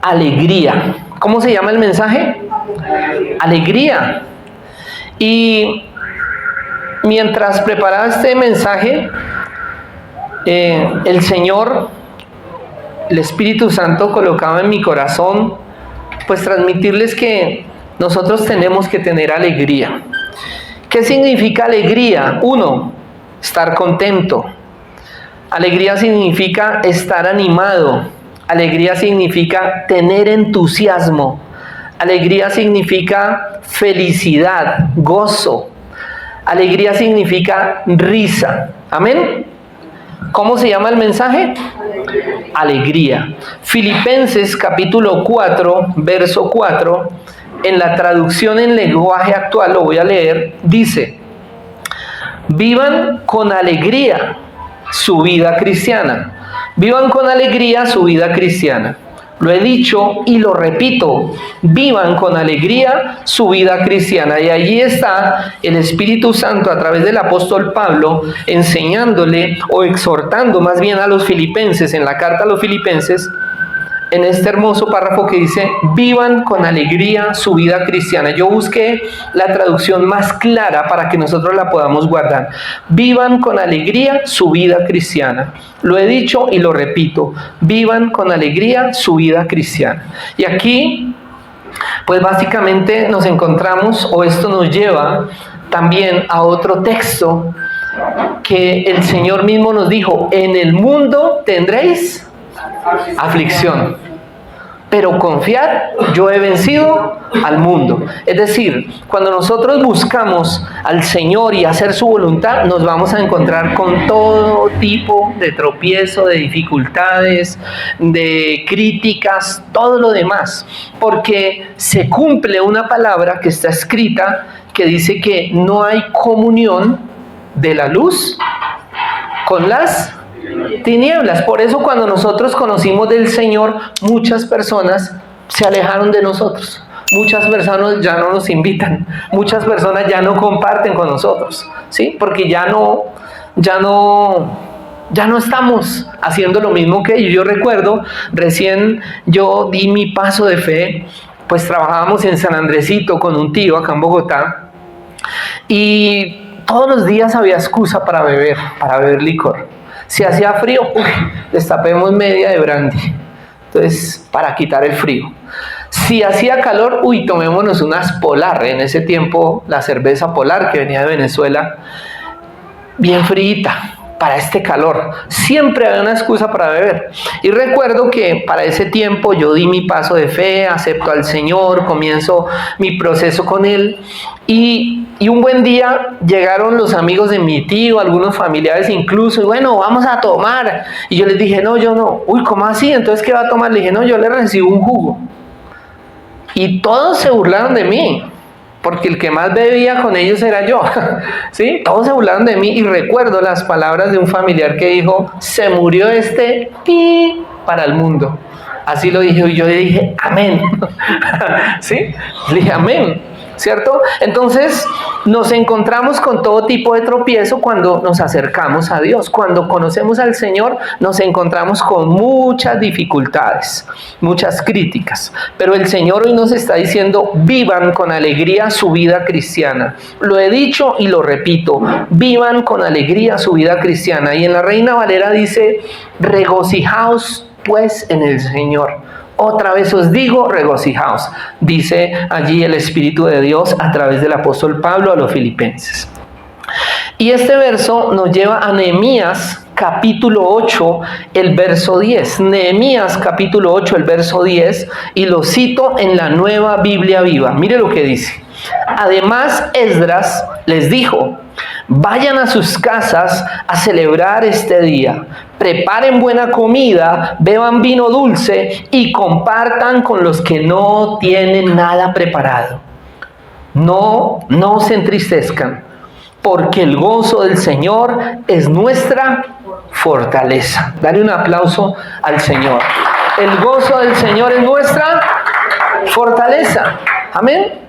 alegría. ¿Cómo se llama el mensaje? Alegría. Y mientras preparaba este mensaje, el Señor, el Espíritu Santo colocaba en mi corazón, pues transmitirles que nosotros tenemos que tener alegría. ¿Qué significa alegría? 1, estar contento. Alegría significa estar animado. Alegría significa tener entusiasmo. Alegría significa felicidad, gozo. Alegría significa risa. ¿Amén? ¿Cómo se llama el mensaje? Alegría. Filipenses capítulo 4, verso 4, en la traducción en lenguaje actual, lo voy a leer, dice: vivan con alegría su vida cristiana. Vivan con alegría su vida cristiana. Lo he dicho y lo repito, vivan con alegría su vida cristiana. Y allí está el Espíritu Santo a través del apóstol Pablo enseñándole o exhortando más bien a los filipenses, en la carta a los filipenses, en este hermoso párrafo que dice: vivan con alegría su vida cristiana. Yo busqué la traducción más clara para que nosotros la podamos guardar. Vivan con alegría su vida cristiana. Lo he dicho y lo repito, vivan con alegría su vida cristiana. Y aquí, pues básicamente nos encontramos, o esto nos lleva también a otro texto que el Señor mismo nos dijo: en el mundo tendréis aflicción, pero confiad, yo he vencido al mundo. Es decir, cuando nosotros buscamos al Señor y hacer su voluntad, nos vamos a encontrar con todo tipo de tropiezo, de dificultades, de críticas, todo lo demás, porque se cumple una palabra que está escrita que dice que no hay comunión de la luz con las tinieblas. Por eso cuando nosotros conocimos del Señor, muchas personas se alejaron de nosotros. Muchas personas ya no nos invitan. Muchas personas ya no comparten con nosotros, ¿sí? Porque ya no estamos haciendo lo mismo que ellos. Yo recuerdo, recién yo di mi paso de fe, pues trabajábamos en San Andresito con un tío acá en Bogotá, y todos los días había excusa para beber licor. Si hacía frío, destapemos media de brandy, entonces para quitar el frío. Si hacía calor, tomémonos unas Polar. En ese tiempo la cerveza Polar que venía de Venezuela, bien fríita para este calor. Siempre había una excusa para beber. Y recuerdo que para ese tiempo yo di mi paso de fe, acepto al Señor, comienzo mi proceso con Él. Y un buen día llegaron los amigos de mi tío, algunos familiares incluso, y bueno, vamos a tomar. Y yo les dije: no, yo no. ¿Cómo así? Entonces, ¿qué va a tomar? Le dije: no, yo le recibo un jugo. Y todos se burlaron de mí, porque el que más bebía con ellos era yo, ¿sí? Todos se burlaron de mí, y recuerdo las palabras de un familiar que dijo: se murió este para el mundo. Así lo dije, y yo le dije: amén. ¿Sí? Le dije: amén. ¿Cierto? Entonces nos encontramos con todo tipo de tropiezo cuando nos acercamos a Dios. Cuando conocemos al Señor nos encontramos con muchas dificultades, muchas críticas, pero el Señor hoy nos está diciendo: vivan con alegría su vida cristiana. Lo he dicho y lo repito, vivan con alegría su vida cristiana. Y en la Reina Valera dice: regocijaos pues en el Señor. Otra vez os digo, regocijaos, dice allí el Espíritu de Dios a través del apóstol Pablo a los filipenses. Y este verso nos lleva a Nehemías capítulo 8, el verso 10. Nehemías capítulo 8, el verso 10, y lo cito en la Nueva Biblia Viva. Mire lo que dice: además Esdras les dijo: vayan a sus casas a celebrar este día, preparen buena comida, beban vino dulce y compartan con los que no tienen nada preparado. No se entristezcan, porque el gozo del Señor es nuestra fortaleza. Dale un aplauso al Señor. El gozo del Señor es nuestra fortaleza. Amén.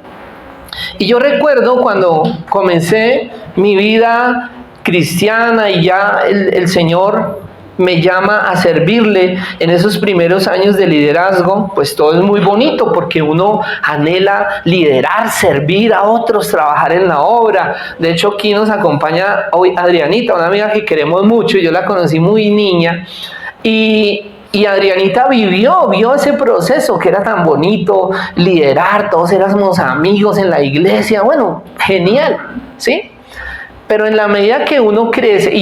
Y yo recuerdo cuando comencé mi vida cristiana y ya el Señor me llama a servirle en esos primeros años de liderazgo, pues todo es muy bonito porque uno anhela liderar, servir a otros, trabajar en la obra. De hecho, aquí nos acompaña hoy Adrianita, una amiga que queremos mucho. Yo la conocí muy niña y Adrianita vio ese proceso que era tan bonito, liderar, todos éramos amigos en la iglesia, bueno, genial, ¿sí? Pero en la medida que uno crece,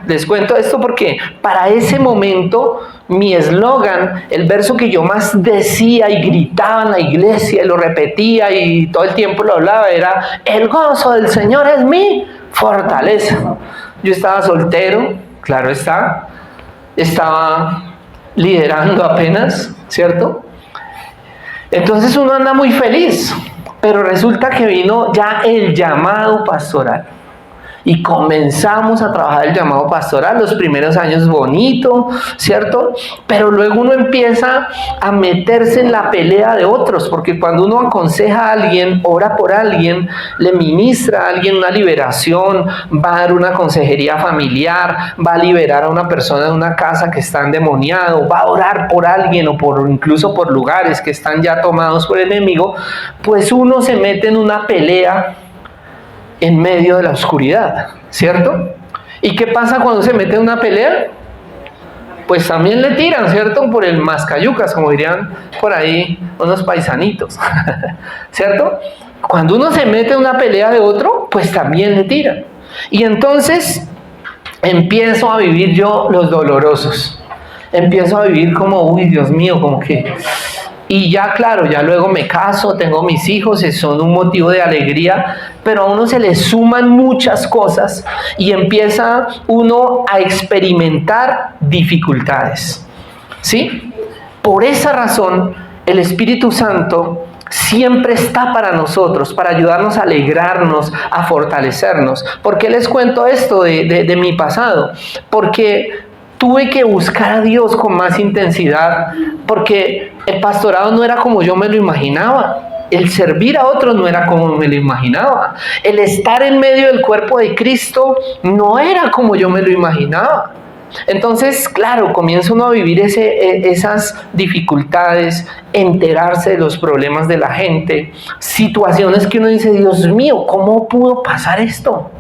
les cuento esto porque para ese momento mi eslogan, el verso que yo más decía y gritaba en la iglesia y lo repetía y todo el tiempo lo hablaba, era: el gozo del Señor es mi fortaleza. Yo estaba soltero, claro está, estaba liderando apenas, ¿cierto? Entonces uno anda muy feliz, pero resulta que vino ya el llamado pastoral. Y comenzamos a trabajar el llamado pastoral, los primeros años bonito, ¿cierto? Pero luego uno empieza a meterse en la pelea de otros, porque cuando uno aconseja a alguien, ora por alguien, le ministra a alguien una liberación, va a dar una consejería familiar, va a liberar a una persona de una casa que está endemoniado, va a orar por alguien o incluso por lugares que están ya tomados por el enemigo, pues uno se mete en una pelea en medio de la oscuridad, ¿cierto? ¿Y qué pasa cuando se mete en una pelea? Pues también le tiran, ¿cierto? Por el mascayucas, como dirían por ahí unos paisanitos, ¿cierto? Cuando uno se mete en una pelea de otro, pues también le tiran. Y entonces empiezo a vivir yo los dolorosos. Empiezo a vivir como, uy, Dios mío, como que... Y ya, claro, ya luego me caso, tengo mis hijos, son un motivo de alegría, pero a uno se le suman muchas cosas y empieza uno a experimentar dificultades, ¿sí? Por esa razón, el Espíritu Santo siempre está para nosotros, para ayudarnos a alegrarnos, a fortalecernos. ¿Por qué les cuento esto de mi pasado? Porque tuve que buscar a Dios con más intensidad, porque el pastorado no era como yo me lo imaginaba. El servir a otros no era como me lo imaginaba. El estar en medio del cuerpo de Cristo no era como yo me lo imaginaba. Entonces, claro, comienza uno a vivir esas dificultades, enterarse de los problemas de la gente, situaciones que uno dice: Dios mío, ¿cómo pudo pasar esto?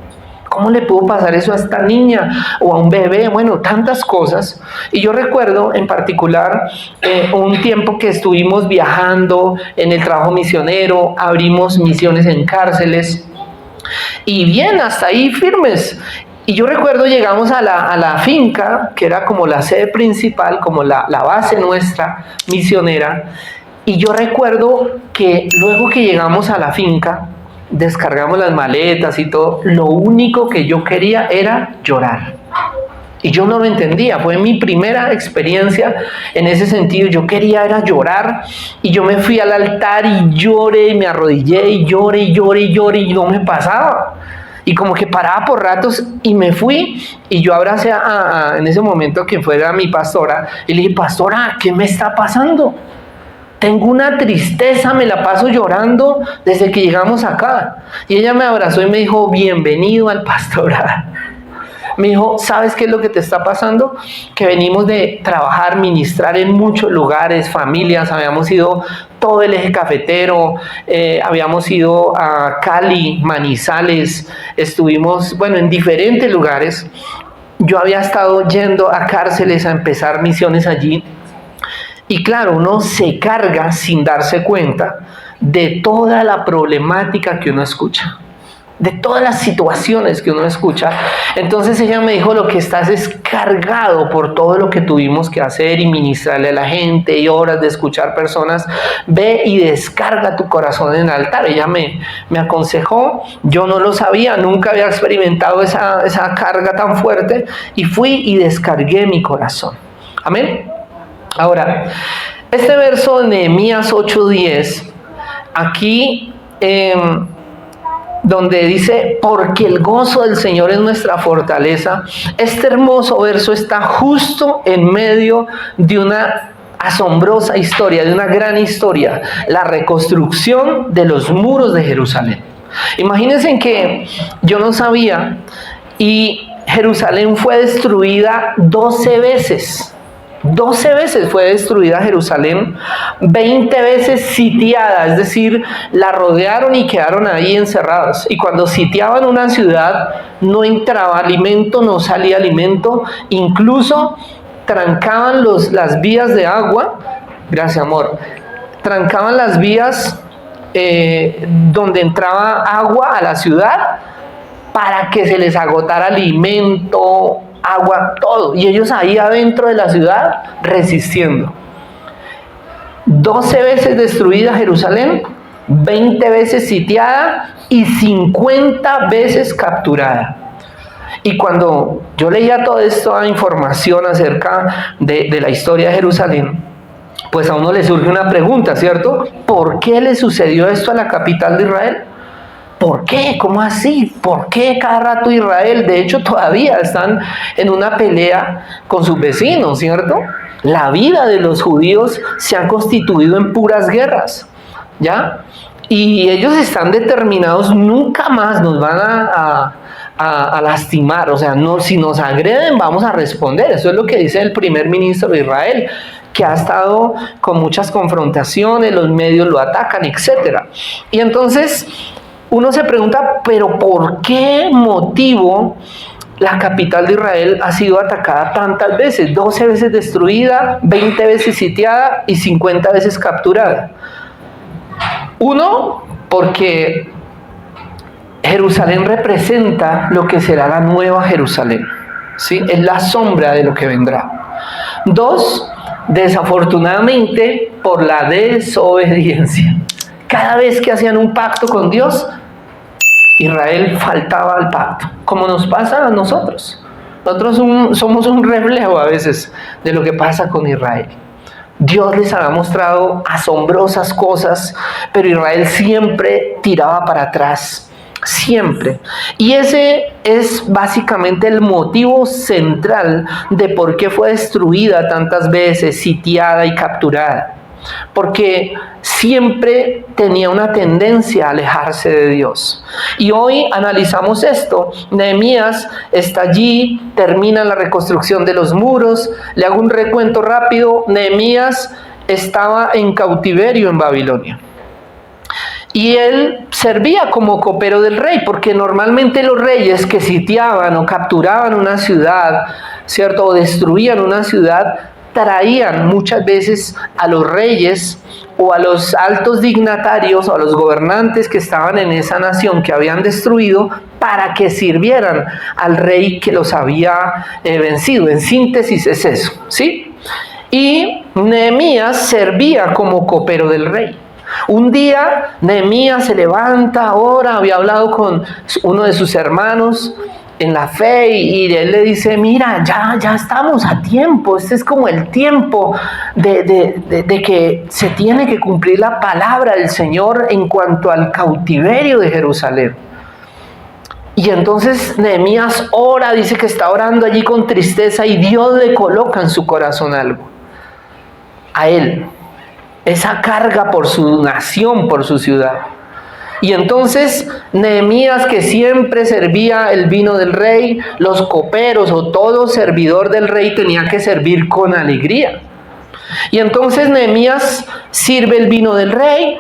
¿Cómo le pudo pasar eso a esta niña o a un bebé? Bueno, tantas cosas. Y yo recuerdo en particular un tiempo que estuvimos viajando en el trabajo misionero, abrimos misiones en cárceles y bien, hasta ahí firmes. Y yo recuerdo llegamos a la finca, que era como la sede principal, como la base nuestra misionera. Y yo recuerdo que luego que llegamos a la finca, descargamos las maletas y todo, lo único que yo quería era llorar. Y yo no lo entendía, fue mi primera experiencia en ese sentido. Yo quería era llorar y yo me fui al altar y lloré, y me arrodillé y lloré y no me pasaba. Y como que paraba por ratos y me fui y yo abracé en ese momento que fuera mi pastora y le dije: pastora, ¿qué me está pasando? Tengo una tristeza, me la paso llorando desde que llegamos acá. Y ella me abrazó y me dijo: bienvenido al pastorado. Me dijo: ¿sabes qué es lo que te está pasando? Que venimos de trabajar, ministrar en muchos lugares, familias, habíamos ido todo el eje cafetero, habíamos ido a Cali, Manizales, estuvimos, bueno, en diferentes lugares. Yo había estado yendo a cárceles a empezar misiones allí. Y claro, uno se carga sin darse cuenta de toda la problemática que uno escucha, de todas las situaciones que uno escucha. Entonces ella me dijo: lo que estás es cargado por todo lo que tuvimos que hacer y ministrarle a la gente y horas de escuchar personas. Ve y descarga tu corazón en el altar. Ella me aconsejó, yo no lo sabía, nunca había experimentado esa carga tan fuerte y fui y descargué mi corazón. Amén. Ahora, este verso de Nehemías 8:10, aquí donde dice: porque el gozo del Señor es nuestra fortaleza, este hermoso verso está justo en medio de una asombrosa historia, de una gran historia, la reconstrucción de los muros de Jerusalén. Imagínense que yo no sabía, y Jerusalén fue destruida 12 veces. 12 veces fue destruida Jerusalén, 20 veces sitiada, es decir, la rodearon y quedaron ahí encerrados. Y cuando sitiaban una ciudad, no entraba alimento, no salía alimento, incluso trancaban las vías de agua, gracias amor, trancaban las vías donde entraba agua a la ciudad para que se les agotara alimento, agua, todo. Y ellos ahí adentro de la ciudad resistiendo. 12 veces destruida Jerusalén, 20 veces sitiada y 50 veces capturada. Y cuando yo leía toda esta información acerca de la historia de Jerusalén, pues a uno le surge una pregunta, ¿cierto? ¿Por qué le sucedió esto a la capital de Israel? ¿Por qué? ¿Cómo así? ¿Por qué cada rato Israel? De hecho, todavía están en una pelea con sus vecinos, ¿cierto? La vida de los judíos se ha constituido en puras guerras, ¿ya? Y ellos están determinados, nunca más nos van a lastimar, o sea, no, si nos agreden vamos a responder. Eso es lo que dice el primer ministro de Israel, que ha estado con muchas confrontaciones, los medios lo atacan, etc. Y entonces uno se pregunta, ¿pero por qué motivo la capital de Israel ha sido atacada tantas veces? 12 veces destruida, 20 veces sitiada y 50 veces capturada. Uno, porque Jerusalén representa lo que será la nueva Jerusalén, ¿sí? Es la sombra de lo que vendrá. Dos, desafortunadamente, por la desobediencia. Cada vez que hacían un pacto con Dios, Israel faltaba al pacto, como nos pasa a nosotros. Nosotros somos un reflejo a veces de lo que pasa con Israel. Dios les había mostrado asombrosas cosas, pero Israel siempre tiraba para atrás, siempre. Y ese es básicamente el motivo central de por qué fue destruida tantas veces, sitiada y capturada. Porque siempre tenía una tendencia a alejarse de Dios. Y hoy analizamos esto. Nehemías está allí, termina la reconstrucción de los muros. Le hago un recuento rápido. Nehemías estaba en cautiverio en Babilonia. Y él servía como copero del rey, porque normalmente los reyes que sitiaban o capturaban una ciudad, ¿cierto? O destruían una ciudad, traían muchas veces a los reyes o a los altos dignatarios o a los gobernantes que estaban en esa nación que habían destruido para que sirvieran al rey que los había vencido. En síntesis es eso, ¿sí? Y Nehemías servía como copero del rey. Un día Nehemías se levanta, ora, había hablado con uno de sus hermanos en la fe y él le dice, mira, ya estamos a tiempo, este es como el tiempo de que se tiene que cumplir la palabra del Señor en cuanto al cautiverio de Jerusalén. Y entonces Nehemías ora, dice que está orando allí con tristeza y Dios le coloca en su corazón algo, a él, esa carga por su nación, por su ciudad. Y entonces Nehemías, que siempre servía el vino del rey, los coperos o todo servidor del rey tenía que servir con alegría. Y entonces Nehemías sirve el vino del rey.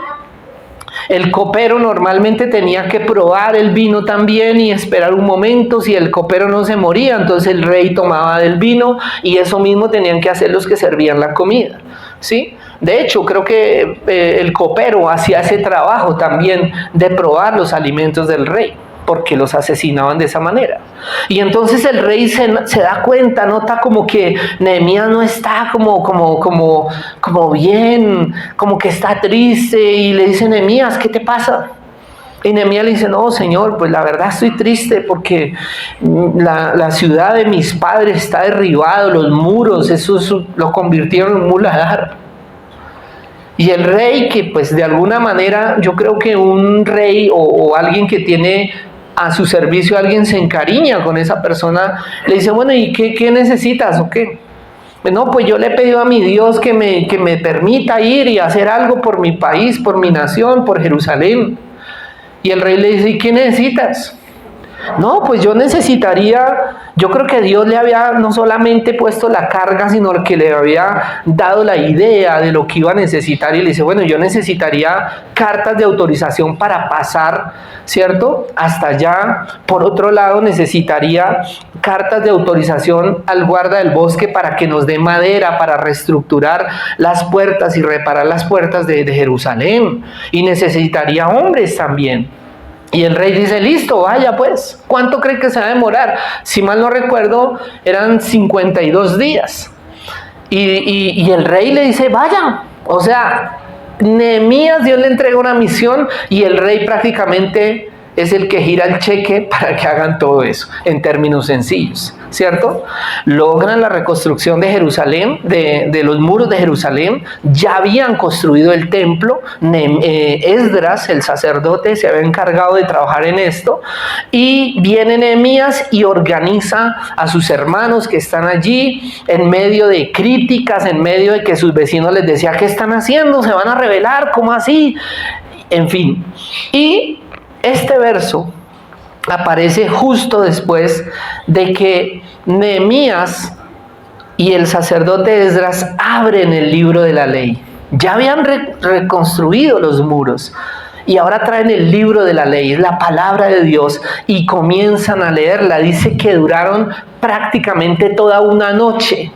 El copero normalmente tenía que probar el vino también y esperar un momento. Si el copero no se moría, entonces el rey tomaba del vino y eso mismo tenían que hacer los que servían la comida, ¿sí? De hecho, creo que el copero hacía ese trabajo también de probar los alimentos del rey, porque los asesinaban de esa manera. Y entonces el rey se da cuenta, nota como que Nehemías no está como bien, como que está triste, y le dice, Nehemías, ¿qué te pasa? Y Nehemías le dice, no, Señor, pues la verdad estoy triste porque la ciudad de mis padres está derribada, los muros, eso lo convirtieron en un muladar. Y el rey, que pues de alguna manera, yo creo que un rey o alguien que tiene a su servicio, alguien se encariña con esa persona, le dice, bueno, ¿y qué necesitas o qué? No, pues yo le he pedido a mi Dios que me permita ir y hacer algo por mi país, por mi nación, por Jerusalén. Y el rey le dice, ¿y qué necesitas? No, pues yo creo que Dios le había no solamente puesto la carga, sino que le había dado la idea de lo que iba a necesitar y le dice, bueno, yo necesitaría cartas de autorización para pasar, ¿cierto? Hasta allá. Por otro lado, necesitaría cartas de autorización al guarda del bosque para que nos dé madera para reestructurar las puertas y reparar las puertas de Jerusalén. Y necesitaría hombres también. Y el rey dice, listo, vaya pues. ¿Cuánto cree que se va a demorar? Si mal no recuerdo, eran 52 días. Y el rey le dice, vaya. O sea, Nehemías, Dios le entrega una misión y el rey prácticamente es el que gira el cheque para que hagan todo eso, en términos sencillos, ¿cierto? Logran la reconstrucción de Jerusalén, de los muros de Jerusalén. Ya habían construido el templo. Esdras, el sacerdote, se había encargado de trabajar en esto. Y viene Nehemías y organiza a sus hermanos que están allí, en medio de críticas, en medio de que sus vecinos les decían, ¿qué están haciendo? ¿Se van a rebelar? ¿Cómo así? En fin. Y este verso aparece justo después de que Nehemías y el sacerdote Esdras abren el libro de la ley. Ya habían reconstruido los muros y ahora traen el libro de la ley, es la palabra de Dios, y comienzan a leerla. Dice que duraron prácticamente toda una noche,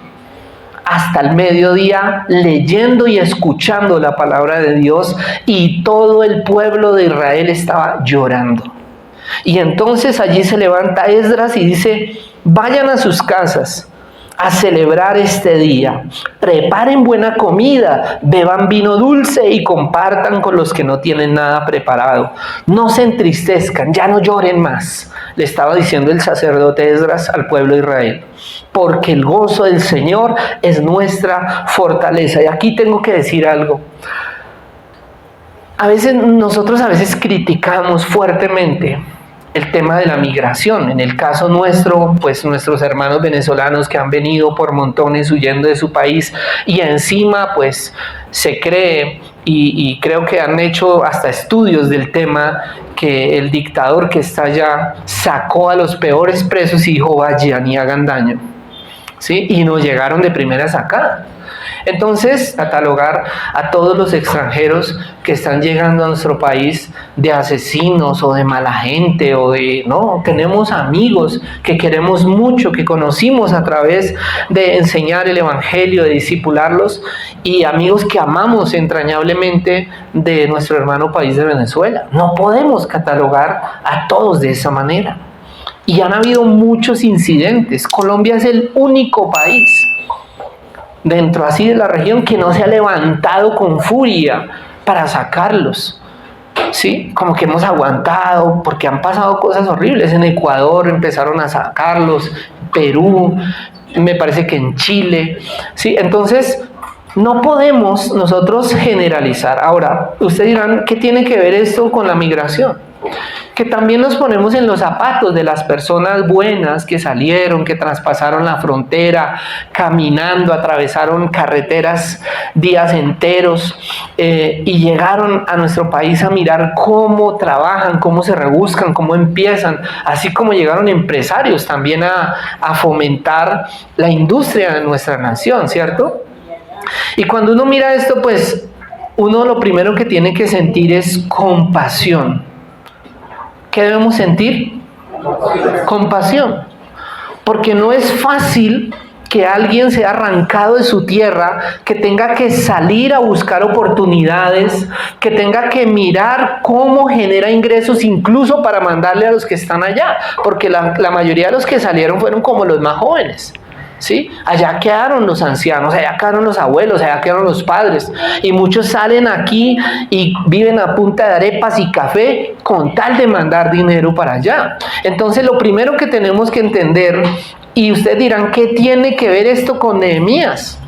hasta el mediodía, leyendo y escuchando la palabra de Dios, y todo el pueblo de Israel estaba llorando. Y entonces allí se levanta Esdras y dice, vayan a sus casas a celebrar este día, preparen buena comida, beban vino dulce y compartan con los que no tienen nada preparado. No se entristezcan, ya no lloren más, le estaba diciendo el sacerdote Esdras al pueblo de Israel, porque el gozo del Señor es nuestra fortaleza. Y aquí tengo que decir algo. Nosotros a veces criticamos fuertemente el tema de la migración. En el caso nuestro, pues nuestros hermanos venezolanos que han venido por montones huyendo de su país, y encima pues se cree, y creo que han hecho hasta estudios del tema, que el dictador que está allá sacó a los peores presos y dijo, vayan y hagan daño, ¿sí? Y nos llegaron de primeras acá. Entonces, catalogar a todos los extranjeros que están llegando a nuestro país de asesinos o de mala gente no, tenemos amigos que queremos mucho, que conocimos a través de enseñar el evangelio, de discipularlos, y amigos que amamos entrañablemente de nuestro hermano país de Venezuela. No podemos catalogar a todos de esa manera. Y han habido muchos incidentes. Colombia es el único país dentro así de la región que no se ha levantado con furia para sacarlos, ¿sí? Como que hemos aguantado porque han pasado cosas horribles. En Ecuador empezaron a sacarlos, Perú, me parece que en Chile, ¿sí? Entonces no podemos nosotros generalizar. Ahora, ustedes dirán, ¿qué tiene que ver esto con la migración? Que también nos ponemos en los zapatos de las personas buenas que salieron, que traspasaron la frontera, caminando, atravesaron carreteras días enteros, y llegaron a nuestro país a mirar cómo trabajan, cómo se rebuscan, cómo empiezan, así como llegaron empresarios también a fomentar la industria de nuestra nación, ¿cierto? Y cuando uno mira esto, pues uno lo primero que tiene que sentir es compasión. ¿Qué debemos sentir? Compasión. Porque no es fácil que alguien sea arrancado de su tierra, que tenga que salir a buscar oportunidades, que tenga que mirar cómo genera ingresos incluso para mandarle a los que están allá. Porque la mayoría de los que salieron fueron como los más jóvenes, ¿sí? Allá quedaron los ancianos, allá quedaron los abuelos, allá quedaron los padres, y muchos salen aquí y viven a punta de arepas y café con tal de mandar dinero para allá. Entonces lo primero que tenemos que entender, y ustedes dirán, ¿qué tiene que ver esto con Nehemías?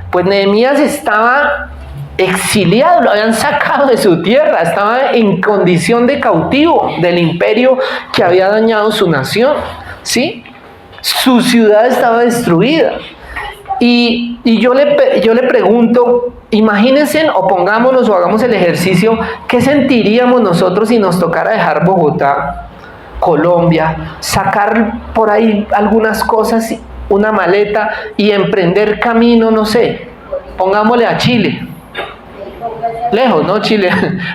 Pues Nehemías estaba exiliado, lo habían sacado de su tierra, estaba en condición de cautivo del imperio que había dañado su nación, ¿sí? Su ciudad estaba destruida. Y yo le pregunto, imagínense o pongámonos o hagamos el ejercicio, ¿qué sentiríamos nosotros si nos tocara dejar Bogotá Colombia, sacar por ahí algunas cosas, una maleta y emprender camino, no sé, pongámosle a Chile. Lejos, ¿no? Chile.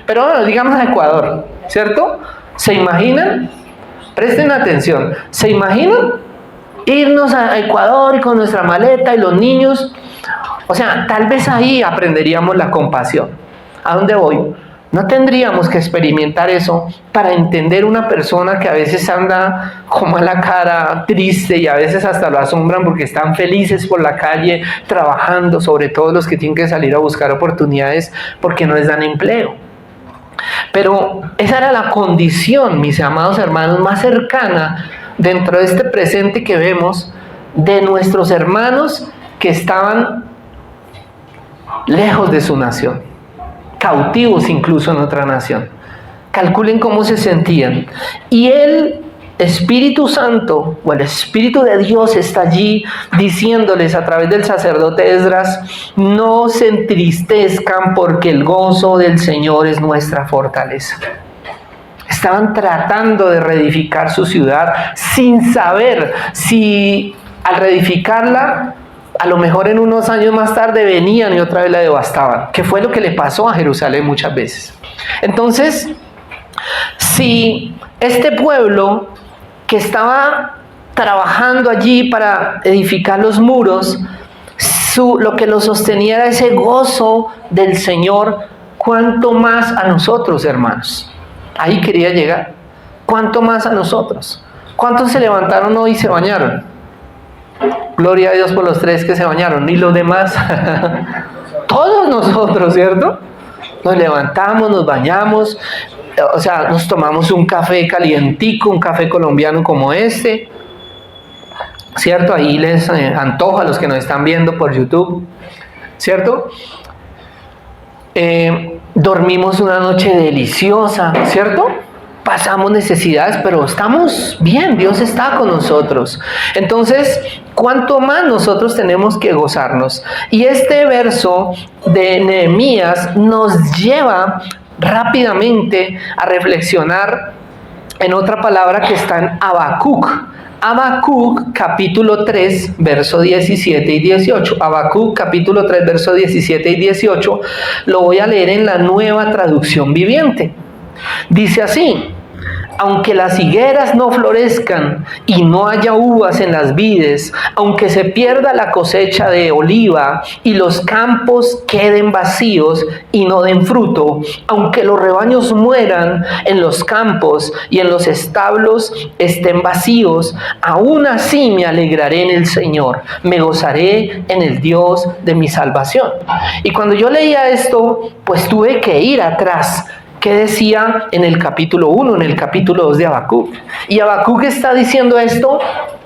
Pero bueno, digamos a Ecuador, ¿cierto? ¿Se imaginan? Presten atención. ¿Se imaginan irnos a Ecuador con nuestra maleta y los niños? O sea, tal vez ahí aprenderíamos la compasión. ¿A dónde voy? No tendríamos que experimentar eso para entender una persona que a veces anda como a la cara triste y a veces hasta lo asombran porque están felices por la calle trabajando, sobre todo los que tienen que salir a buscar oportunidades porque no les dan empleo. Pero esa era la condición, mis amados hermanos, más cercana dentro de este presente que vemos de nuestros hermanos que estaban lejos de su nación, cautivos incluso en otra nación. Calculen cómo se sentían. Y el Espíritu Santo, o el Espíritu de Dios está allí diciéndoles a través del sacerdote Esdras: no se entristezcan porque el gozo del Señor es nuestra fortaleza. Estaban tratando de reedificar su ciudad sin saber si al reedificarla, a lo mejor en unos años más tarde venían y otra vez la devastaban, que fue lo que le pasó a Jerusalén muchas veces. Entonces, si este pueblo que estaba trabajando allí para edificar los muros, lo que lo sostenía era ese gozo del Señor, ¿cuánto más a nosotros, hermanos? Ahí quería llegar. ¿Cuánto más a nosotros? ¿Cuántos se levantaron hoy y se bañaron? Gloria a Dios por los 3 que se bañaron. ¿Y los demás? Todos nosotros, ¿cierto? Nos levantamos, nos bañamos, o sea, nos tomamos un café calientico, un café colombiano como este, ¿cierto? Ahí les antoja a los que nos están viendo por YouTube, ¿cierto? Dormimos una noche deliciosa, ¿cierto? Pasamos necesidades, pero estamos bien, Dios está con nosotros. Entonces, ¿cuánto más nosotros tenemos que gozarnos? Y este verso de Nehemías nos lleva rápidamente a reflexionar en otra palabra que está en Habacuc. Habacuc capítulo 3, verso 17 y 18. Habacuc capítulo 3, verso 17 y 18. Lo voy a leer en la Nueva Traducción Viviente. Dice así: aunque las higueras no florezcan y no haya uvas en las vides, aunque se pierda la cosecha de oliva y los campos queden vacíos y no den fruto, aunque los rebaños mueran en los campos y en los establos estén vacíos, aún así me alegraré en el Señor, me gozaré en el Dios de mi salvación. Y cuando yo leía esto, pues tuve que ir atrás. ¿Qué decía en el capítulo 1, en el capítulo 2 de Habacuc? Y Habacuc está diciendo esto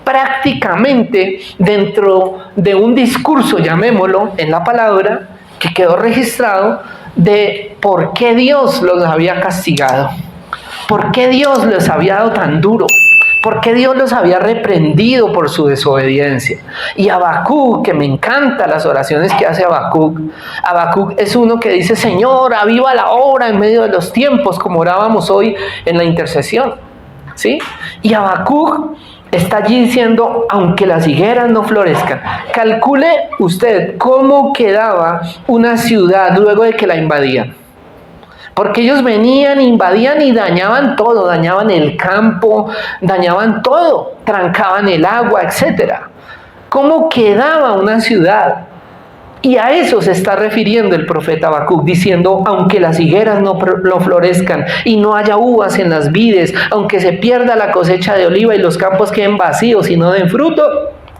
prácticamente dentro de un discurso, llamémoslo, en la palabra, que quedó registrado de por qué Dios los había castigado, por qué Dios les había dado tan duro, por qué Dios los había reprendido por su desobediencia. Y Habacuc, que me encantan las oraciones que hace Habacuc, Habacuc es uno que dice: Señor, aviva la obra en medio de los tiempos, como orábamos hoy en la intercesión, ¿sí? Y Habacuc está allí diciendo: aunque las higueras no florezcan. Calcule usted cómo quedaba una ciudad luego de que la invadían. Porque ellos venían, invadían y dañaban todo, dañaban el campo, dañaban todo, trancaban el agua, etc. ¿Cómo quedaba una ciudad? Y a eso se está refiriendo el profeta Habacuc, diciendo: aunque las higueras no florezcan y no haya uvas en las vides, aunque se pierda la cosecha de oliva y los campos queden vacíos y no den fruto,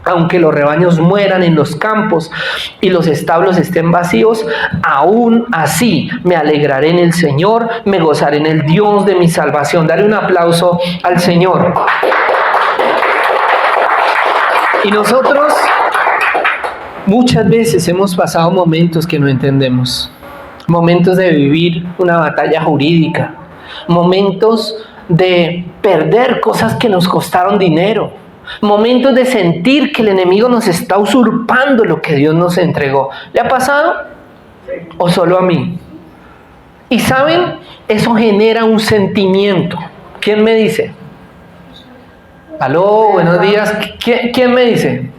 aunque los rebaños mueran en los campos y los establos estén vacíos, aún así me alegraré en el Señor, me gozaré en el Dios de mi salvación. Daré un aplauso al Señor. Y nosotros muchas veces hemos pasado momentos que no entendemos, momentos de vivir una batalla jurídica, momentos de perder cosas que nos costaron dinero, momentos de sentir que el enemigo nos está usurpando lo que Dios nos entregó. ¿Le ha pasado? ¿O solo a mí? Y saben, eso genera un sentimiento. ¿Quién me dice? Aló, buenos días. ¿Quién me dice?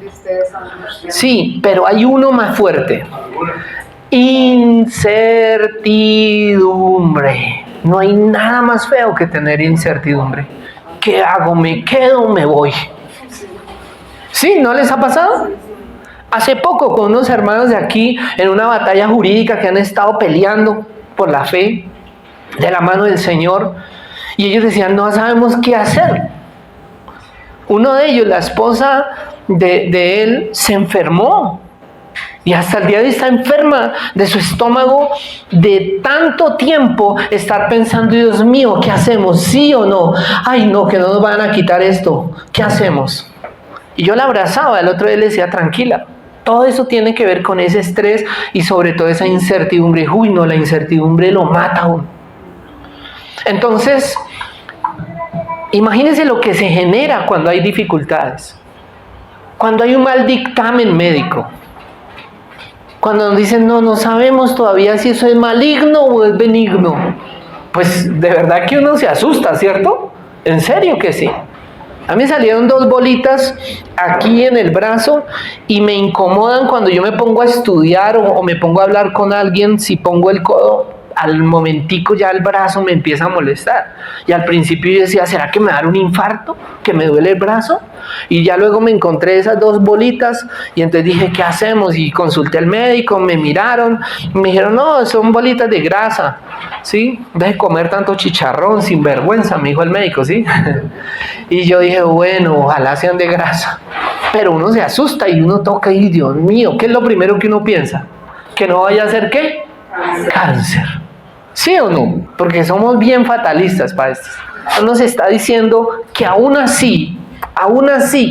Sí, pero hay uno más fuerte. Incertidumbre. No hay nada más feo que tener incertidumbre. ¿Qué hago? ¿Me quedo o me voy? ¿Sí? ¿No les ha pasado? Hace poco con unos hermanos de aquí en una batalla jurídica que han estado peleando por la fe de la mano del Señor y ellos decían, no sabemos qué hacer. Uno de ellos, la esposa de él, se enfermó y hasta el día de hoy está enferma de su estómago de tanto tiempo estar pensando, Dios mío, ¿qué hacemos? ¿Sí o no? Ay, no, que no nos van a quitar esto. ¿Qué hacemos? Y yo la abrazaba, el otro día le decía, tranquila. Todo eso tiene que ver con ese estrés y sobre todo esa incertidumbre. Uy, no, la incertidumbre lo mata a uno. Entonces, imagínense lo que se genera cuando hay dificultades. Cuando hay un mal dictamen médico. Cuando nos dicen, no sabemos todavía si eso es maligno o es benigno. Pues de verdad que uno se asusta, ¿cierto? En serio que sí. A mí me salieron 2 bolitas aquí en el brazo y me incomodan cuando yo me pongo a estudiar o me pongo a hablar con alguien. Si pongo el codo, al momentico ya el brazo me empieza a molestar. Y al principio yo decía, ¿será que me va a dar un infarto? ¿Que me duele el brazo? Y ya luego me encontré esas 2 bolitas y entonces dije, ¿qué hacemos? Y consulté al médico, me miraron, me dijeron, no, son bolitas de grasa, ¿sí? Deje de comer tanto chicharrón, sin vergüenza, me dijo el médico, ¿sí? Y yo dije, bueno, ojalá sean de grasa. Pero uno se asusta y uno toca y, Dios mío, ¿qué es lo primero que uno piensa? ¿Que no vaya a ser qué? Cáncer. ¿Sí o no? Porque somos bien fatalistas para esto. Nos está diciendo que aún así,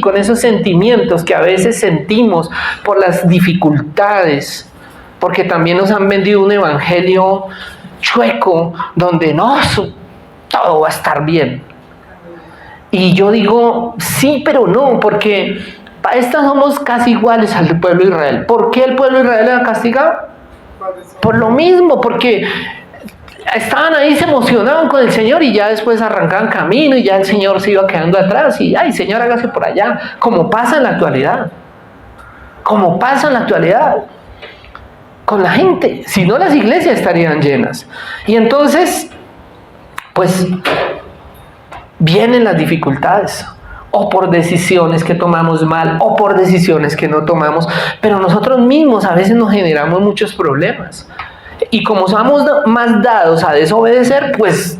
con esos sentimientos que a veces sentimos por las dificultades, porque también nos han vendido un evangelio chueco, donde no, todo va a estar bien. Y yo digo, sí, pero no, porque para estas somos casi iguales al pueblo de Israel. ¿Por qué el pueblo de Israel era castigado? Por lo mismo, porque estaban ahí, se emocionaban con el Señor y ya después arrancaban camino y ya el Señor se iba quedando atrás y, ay, Señor, hágase por allá, como pasa en la actualidad. Como pasa en la actualidad con la gente. Si no, las iglesias estarían llenas. Y entonces, pues, vienen las dificultades. O por decisiones que tomamos mal, o por decisiones que no tomamos. Pero nosotros mismos a veces nos generamos muchos problemas. Y como somos más dados a desobedecer, pues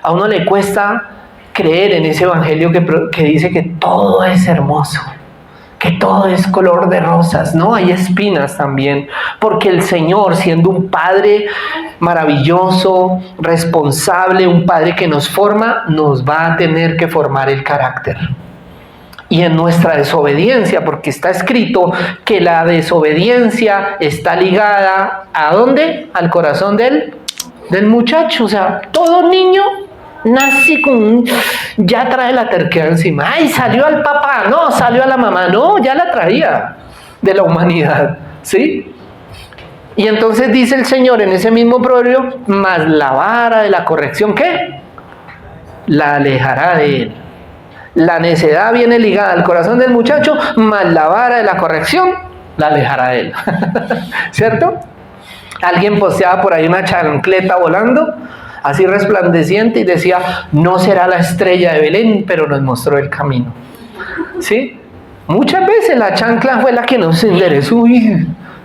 a uno le cuesta creer en ese evangelio que dice que todo es hermoso, que todo es color de rosas. No, hay espinas también, porque el Señor, siendo un Padre maravilloso, responsable, un Padre que nos forma, nos va a tener que formar el carácter. Y en nuestra desobediencia, porque está escrito que la desobediencia está ligada ¿a dónde? Al corazón del muchacho. O sea, todo niño nace con, ya trae la terquedad encima. Ay, salió al papá, no, salió a la mamá, no, ya la traía de la humanidad, ¿sí? Y entonces dice el Señor en ese mismo proverbio, mas la vara de la corrección, ¿qué? La alejará de él. La necedad viene ligada al corazón del muchacho, mas la vara de la corrección la alejará de él. ¿Cierto? Alguien posteaba por ahí una chancleta volando, así resplandeciente, y decía, no será la estrella de Belén, pero nos mostró el camino. ¿Sí? Muchas veces la chancla fue la que nos enderezó,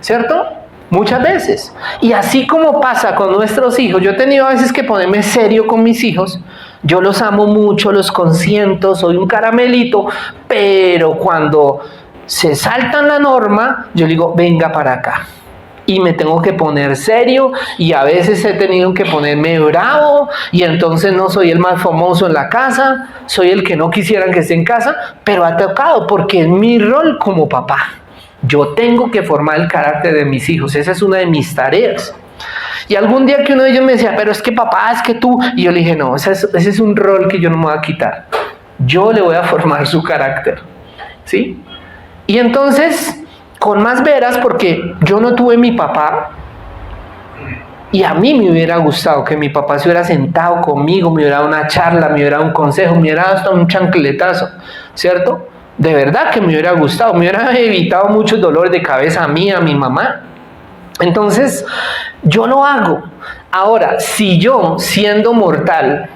¿cierto? Muchas veces. Y así como pasa con nuestros hijos, yo he tenido a veces que ponerme serio con mis hijos. Yo los amo mucho, los consiento, soy un caramelito, pero cuando se saltan la norma, yo digo, venga para acá. Y me tengo que poner serio, y a veces he tenido que ponerme bravo, y entonces no soy el más famoso en la casa, soy el que no quisieran que esté en casa, pero ha tocado porque es mi rol como papá. Yo tengo que formar el carácter de mis hijos, esa es una de mis tareas. Y algún día que uno de ellos me decía, pero es que papá, es que tú, y yo le dije, no, ese es un rol que yo no me voy a quitar. Yo le voy a formar su carácter, ¿sí? Y entonces, con más veras, porque yo no tuve mi papá, y a mí me hubiera gustado que mi papá se hubiera sentado conmigo, me hubiera dado una charla, me hubiera dado un consejo, me hubiera dado hasta un chancletazo, ¿cierto? De verdad que me hubiera gustado, me hubiera evitado muchos dolores de cabeza a mí, a mi mamá. Entonces, yo lo hago. Ahora, si yo, siendo mortal,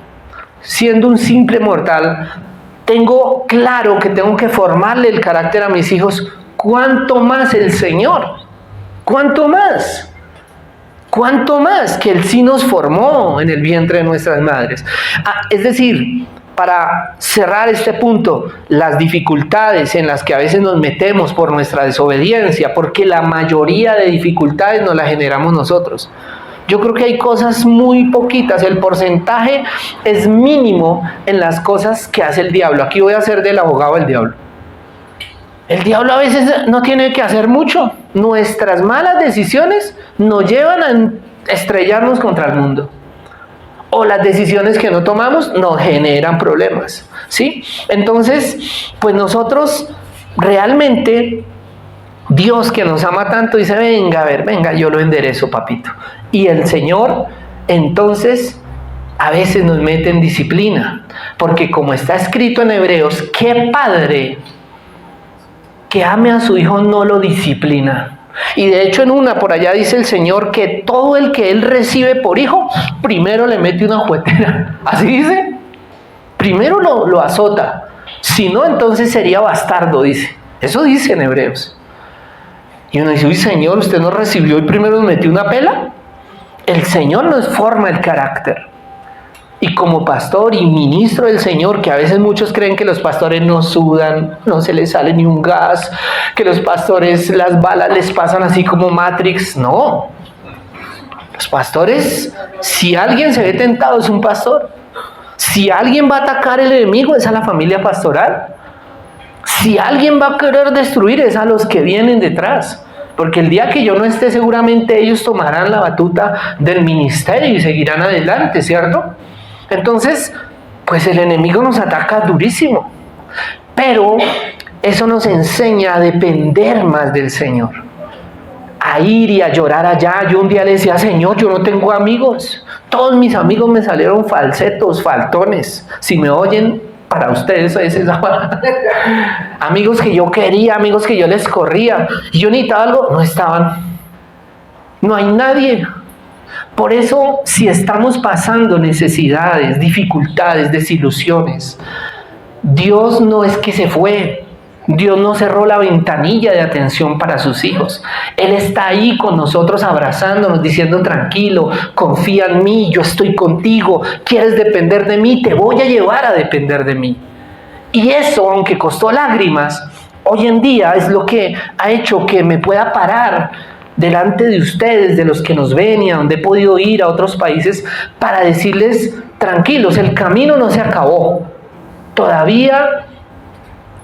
siendo un simple mortal, tengo claro que tengo que formarle el carácter a mis hijos, ¿cuánto más el Señor? ¿Cuánto más? ¿Cuánto más que Él sí nos formó en el vientre de nuestras madres? Es decir, para cerrar este punto, las dificultades en las que a veces nos metemos por nuestra desobediencia, porque la mayoría de dificultades nos las generamos nosotros. Yo creo que hay cosas muy poquitas, el porcentaje es mínimo en las cosas que hace el diablo. Aquí voy a ser del abogado del diablo. El diablo a veces no tiene que hacer mucho. Nuestras malas decisiones nos llevan a estrellarnos contra el mundo. O las decisiones que no tomamos nos generan problemas, ¿sí? Entonces, pues nosotros realmente, Dios que nos ama tanto dice, venga, a ver, venga, yo lo enderezo, papito. Y el Señor, entonces, a veces nos mete en disciplina. Porque como está escrito en Hebreos, ¿qué padre que ame a su hijo no lo disciplina? Y de hecho en una por allá dice el Señor que todo el que Él recibe por hijo, primero le mete una juetera. ¿Así dice? Primero lo azota. Si no, entonces sería bastardo, dice. Eso dice en Hebreos. Y uno dice, uy, Señor, ¿usted nos recibió y primero nos metió una pela? El Señor nos forma el carácter. Y como pastor y ministro del Señor, que a veces muchos creen que los pastores no sudan, no se les sale ni un gas, que los pastores las balas les pasan así como Matrix. No. Los pastores, si alguien se ve tentado, es un pastor. Si alguien va a atacar al enemigo, es a la familia pastoral. Si alguien va a querer destruir, es a los que vienen detrás. Porque el día que yo no esté, seguramente ellos tomarán la batuta del ministerio y seguirán adelante, ¿cierto? Entonces, pues el enemigo nos ataca durísimo. Pero eso nos enseña a depender más del Señor. A ir y a llorar allá. Yo un día le decía, Señor, yo no tengo amigos. Todos mis amigos me salieron falsetos, faltones. Si me oyen, para ustedes es esa amigos que yo quería, amigos que yo les corría. Y yo necesitaba algo, no estaban. No hay nadie. Por eso, si estamos pasando necesidades, dificultades, desilusiones, Dios no es que se fue. Dios no cerró la ventanilla de atención para sus hijos. Él está ahí con nosotros abrazándonos, diciendo tranquilo, confía en mí, yo estoy contigo, quieres depender de mí, te voy a llevar a depender de mí. Y eso, aunque costó lágrimas, hoy en día es lo que ha hecho que me pueda parar delante de ustedes, de los que nos ven y a donde he podido ir a otros países para decirles, tranquilos, el camino no se acabó. Todavía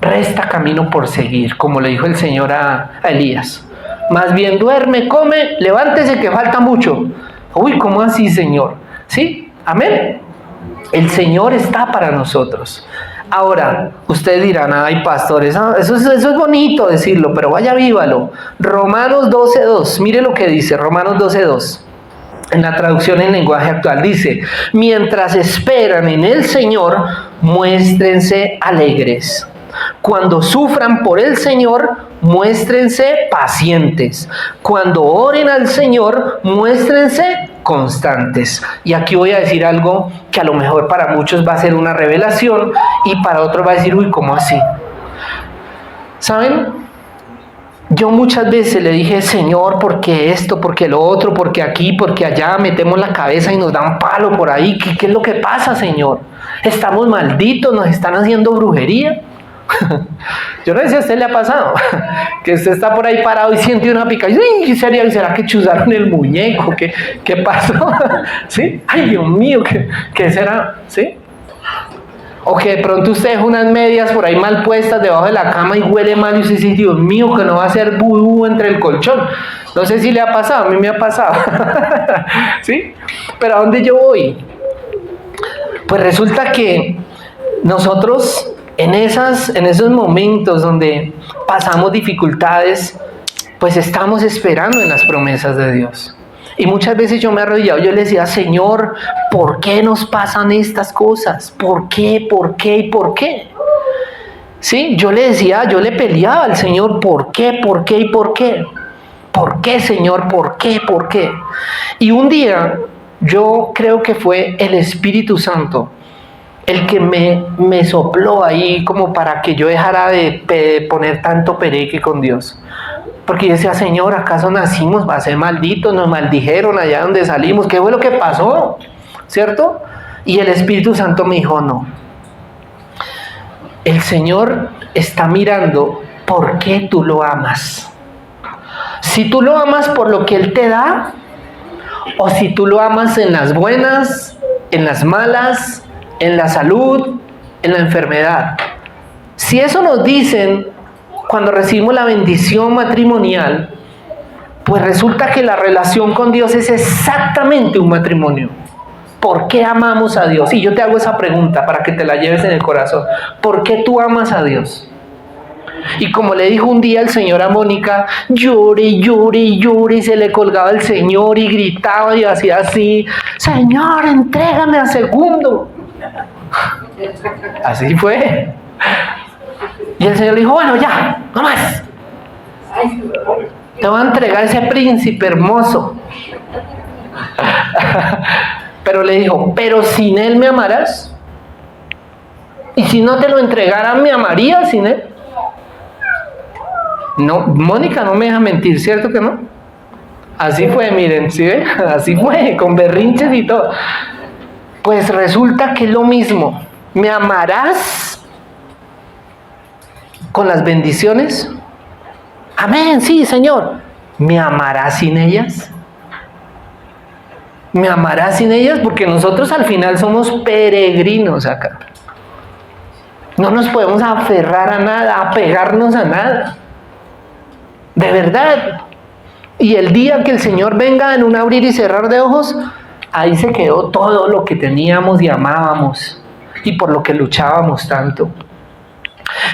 resta camino por seguir, como le dijo el Señor a Elías. Más bien duerme, come, levántese que falta mucho. Uy, ¿cómo así, Señor? ¿Sí? Amén. El Señor está para nosotros. Ahora, ustedes dirán, ay, pastores, eso es bonito decirlo, pero vaya, vívalo. Romanos 12:2, mire lo que dice, Romanos 12:2. En la traducción en lenguaje actual dice, mientras esperan en el Señor, muéstrense alegres. Cuando sufran por el Señor, muéstrense pacientes. Cuando oren al Señor, muéstrense constantes. Y aquí voy a decir algo que a lo mejor para muchos va a ser una revelación y para otros va a decir, uy, ¿cómo así? ¿Saben? Yo muchas veces le dije, Señor, ¿por qué esto? ¿Por qué lo otro? ¿Por qué aquí? ¿Por qué allá? Metemos la cabeza y nos dan palo por ahí. ¿Qué es lo que pasa, Señor? ¿Estamos malditos? ¿Nos están haciendo brujería? Yo no sé si a usted le ha pasado que usted está por ahí parado y siente una picada y ¿será que chuzaron el muñeco? ¿Qué pasó? ¿Sí? Ay, Dios mío, ¿qué será? ¿Sí? O que de pronto usted deja unas medias por ahí mal puestas debajo de la cama y huele mal y usted dice, Dios mío, que no va a ser vudú entre el colchón. No sé si le ha pasado, a mí me ha pasado. ¿Sí? Pero ¿a dónde yo voy? Pues resulta que nosotros en esos momentos donde pasamos dificultades, pues estamos esperando en las promesas de Dios. Y muchas veces yo me he arrodillado, yo le decía, Señor, ¿por qué nos pasan estas cosas? ¿Por qué? ¿Por qué? ¿Y por qué? Sí, yo le peleaba al Señor, ¿por qué? ¿Por qué? ¿Y por qué? ¿Por qué, Señor? ¿Por qué? ¿Por qué? Y un día yo creo que fue el Espíritu Santo el que me sopló ahí como para que yo dejara de poner tanto pereque con Dios. Porque yo decía, Señor, ¿acaso nacimos para ser malditos? Nos maldijeron allá donde salimos. ¿Qué fue lo que pasó? ¿Cierto? Y el Espíritu Santo me dijo, no. El Señor está mirando por qué tú lo amas. Si tú lo amas por lo que Él te da, o si tú lo amas en las buenas, en las malas, en la salud, en la enfermedad. Si eso nos dicen cuando recibimos la bendición matrimonial, pues resulta que la relación con Dios es exactamente un matrimonio. ¿Por qué amamos a Dios? Y yo te hago esa pregunta para que te la lleves en el corazón. ¿Por qué tú amas a Dios? Y como le dijo un día el Señor a Mónica, llore, llore, llore, y se le colgaba el Señor y gritaba y hacía así, Señor, entrégame a segundo. Así fue. Y el Señor le dijo, bueno, ya, no más. Te voy a entregar ese príncipe hermoso. Pero le dijo, pero sin él me amarás. Y si no te lo entregara, ¿me amarías sin él? No, Mónica no me deja mentir, ¿cierto que no? Así fue, miren, ¿sí ven? Así fue, con berrinches y todo. Pues resulta que es lo mismo. ¿Me amarás con las bendiciones? Amén, sí, Señor. ¿Me amarás sin ellas? ¿Me amarás sin ellas? Porque nosotros al final somos peregrinos acá. No nos podemos aferrar a nada, apegarnos a nada. De verdad. Y el día que el Señor venga en un abrir y cerrar de ojos, ahí se quedó todo lo que teníamos y amábamos y por lo que luchábamos tanto.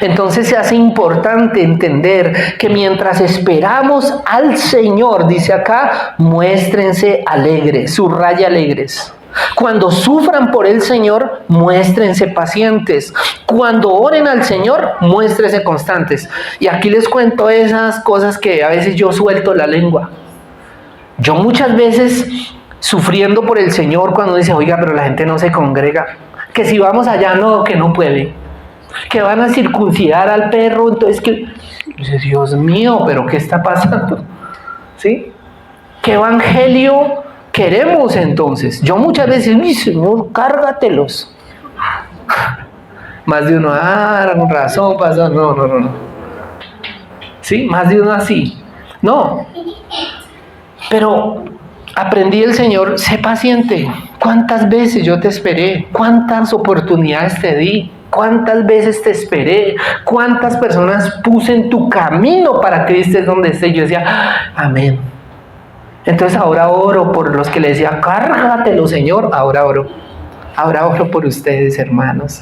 Entonces se hace importante entender que mientras esperamos al Señor, dice acá, muéstrense alegres, subraya alegres. Cuando sufran por el Señor, muéstrense pacientes. Cuando oren al Señor, muéstrense constantes. Y aquí les cuento esas cosas que a veces yo suelto la lengua. Yo muchas veces sufriendo por el Señor cuando dice, oiga, pero la gente no se congrega. Que si vamos allá, no, que no puede. Que van a circuncidar al perro, entonces que... Dios mío, pero ¿qué está pasando? ¿Sí? ¿Qué evangelio queremos entonces? Yo muchas veces, mi Señor, cárgatelos. Más de uno, razón, pasó. No. ¿Sí? Más de uno así. No. Pero aprendí del Señor, sé paciente. ¿Cuántas veces yo te esperé? ¿Cuántas oportunidades te di? ¿Cuántas veces te esperé? ¿Cuántas personas puse en tu camino para que estés donde estés? Yo decía, amén. Entonces ahora oro por los que le decía, cárgatelo, Señor. Ahora oro por ustedes, hermanos.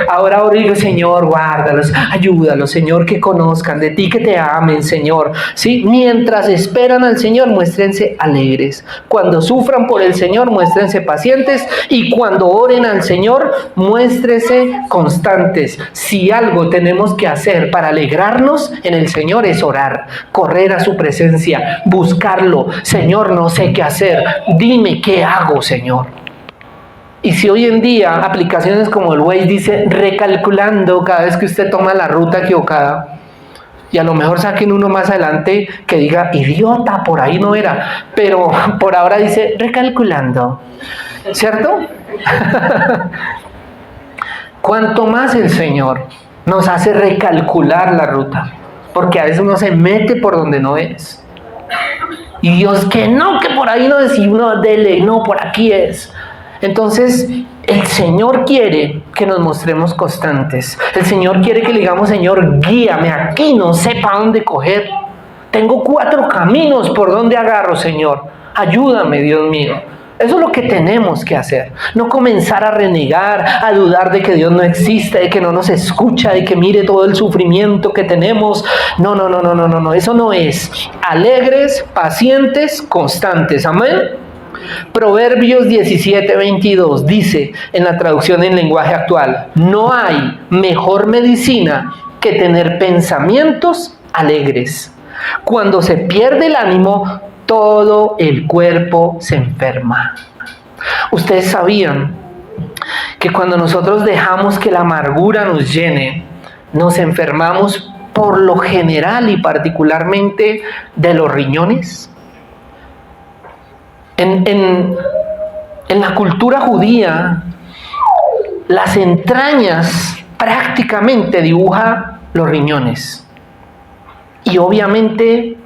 Ahora oro y digo, Señor, guárdalos, ayúdalos, Señor, que conozcan de ti, que te amen, Señor. ¿Sí? Mientras esperan al Señor, muéstrense alegres. Cuando sufran por el Señor, muéstrense pacientes. Y cuando oren al Señor, muéstrense constantes. Si algo tenemos que hacer para alegrarnos en el Señor es orar, correr a su presencia, buscarlo. Señor, no sé qué hacer. Dime qué hago, Señor. Y si hoy en día aplicaciones como el Waze dice recalculando cada vez que usted toma la ruta equivocada, y a lo mejor saquen uno más adelante que diga, idiota, por ahí no era, pero por ahora dice recalculando, ¿cierto? Cuanto más el Señor nos hace recalcular la ruta, porque a veces uno se mete por donde no es. Y Dios, que por ahí no es, y uno dele, no, por aquí es. Entonces, el Señor quiere que nos mostremos constantes. El Señor quiere que le digamos, Señor, guíame aquí, no sé para dónde coger. Tengo 4 caminos por donde agarro, Señor. Ayúdame, Dios mío. Eso es lo que tenemos que hacer. No comenzar a renegar, a dudar de que Dios no existe, de que no nos escucha, de que mire todo el sufrimiento que tenemos. No. Eso no es. Alegres, pacientes, constantes. Amén. Proverbios 17:22 dice en la traducción en lenguaje actual: no hay mejor medicina que tener pensamientos alegres. Cuando se pierde el ánimo, todo el cuerpo se enferma. Ustedes sabían que cuando nosotros dejamos que la amargura nos llene, nos enfermamos por lo general y particularmente de los riñones. En la cultura judía, las entrañas prácticamente dibujan los riñones. Y obviamente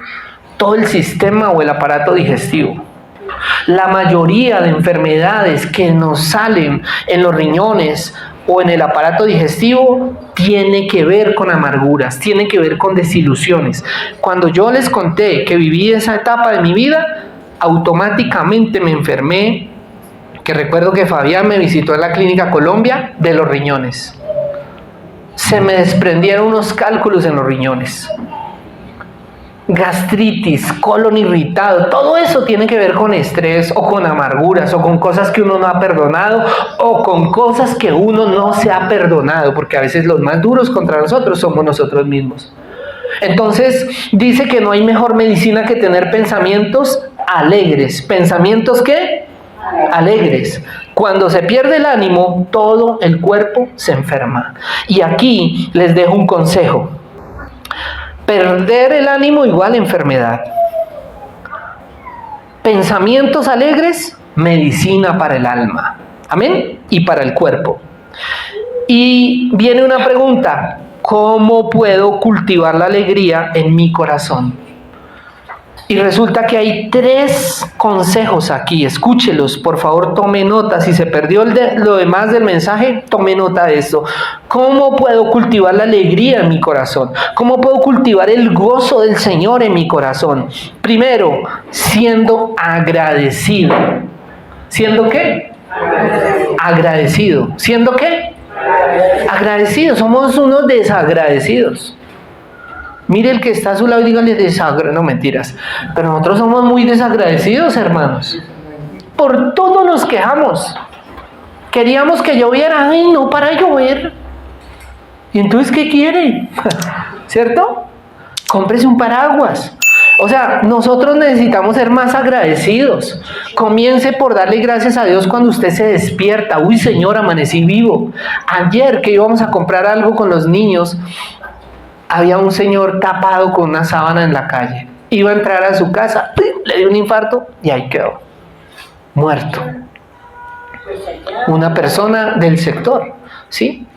todo el sistema o el aparato digestivo. La mayoría de enfermedades que nos salen en los riñones o en el aparato digestivo tiene que ver con amarguras, tiene que ver con desilusiones. Cuando yo les conté que viví esa etapa de mi vida, automáticamente me enfermé, que recuerdo que Fabián me visitó en la Clínica Colombia, de los riñones. Se me desprendieron unos cálculos en los riñones. Gastritis, colon irritado, todo eso tiene que ver con estrés o con amarguras o con cosas que uno no ha perdonado o con cosas que uno no se ha perdonado, porque a veces los más duros contra nosotros somos nosotros mismos. Entonces dice que no hay mejor medicina que tener pensamientos alegres. ¿Pensamientos qué? Alegres. Cuando se pierde el ánimo, todo el cuerpo se enferma. Y aquí les dejo un consejo. Perder el ánimo igual enfermedad. Pensamientos alegres, medicina para el alma. Amén. Y para el cuerpo. Y viene una pregunta: ¿cómo puedo cultivar la alegría en mi corazón? Y resulta que hay 3 consejos aquí. Escúchelos, por favor, tome nota. Si se perdió lo demás del mensaje, tome nota de esto. ¿Cómo puedo cultivar la alegría en mi corazón? ¿Cómo puedo cultivar el gozo del Señor en mi corazón? Primero, siendo agradecido. ¿Siendo qué? Agradecido. ¿Siendo qué? Agradecido. Somos unos desagradecidos. Mire el que está a su lado y dígale desagradecido. No, mentiras. Pero nosotros somos muy desagradecidos, hermanos. Por todo nos quejamos. Queríamos que lloviera. Ay, no para llover. ¿Y entonces qué quiere? ¿Cierto? Cómprese un paraguas. O sea, nosotros necesitamos ser más agradecidos. Comience por darle gracias a Dios cuando usted se despierta. Uy, Señor, amanecí vivo. Ayer que íbamos a comprar algo con los niños, había un señor tapado con una sábana en la calle. Iba a entrar a su casa, le dio un infarto y ahí quedó, muerto. Una persona del sector, ¿sí?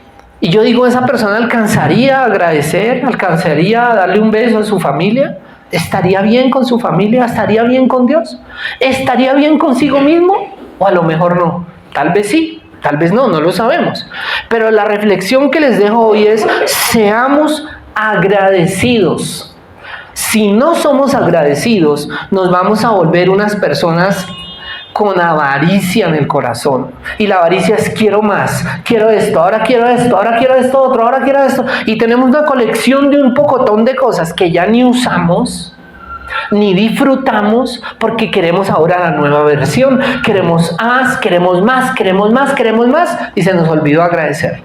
Y yo digo, ¿esa persona alcanzaría a agradecer? ¿Alcanzaría a darle un beso a su familia? ¿Estaría bien con su familia? ¿Estaría bien con Dios? ¿Estaría bien consigo mismo? O a lo mejor no. Tal vez sí, tal vez no, no lo sabemos. Pero la reflexión que les dejo hoy es: seamos agradecidos. Si no somos agradecidos, nos vamos a volver unas personas con avaricia en el corazón. Y la avaricia es: quiero más, quiero esto, ahora quiero esto, ahora quiero esto otro, ahora quiero esto. Y tenemos una colección de un pocotón de cosas que ya ni usamos, ni disfrutamos, porque queremos ahora la nueva versión. Queremos más, queremos más, queremos más, queremos más, y se nos olvidó agradecer.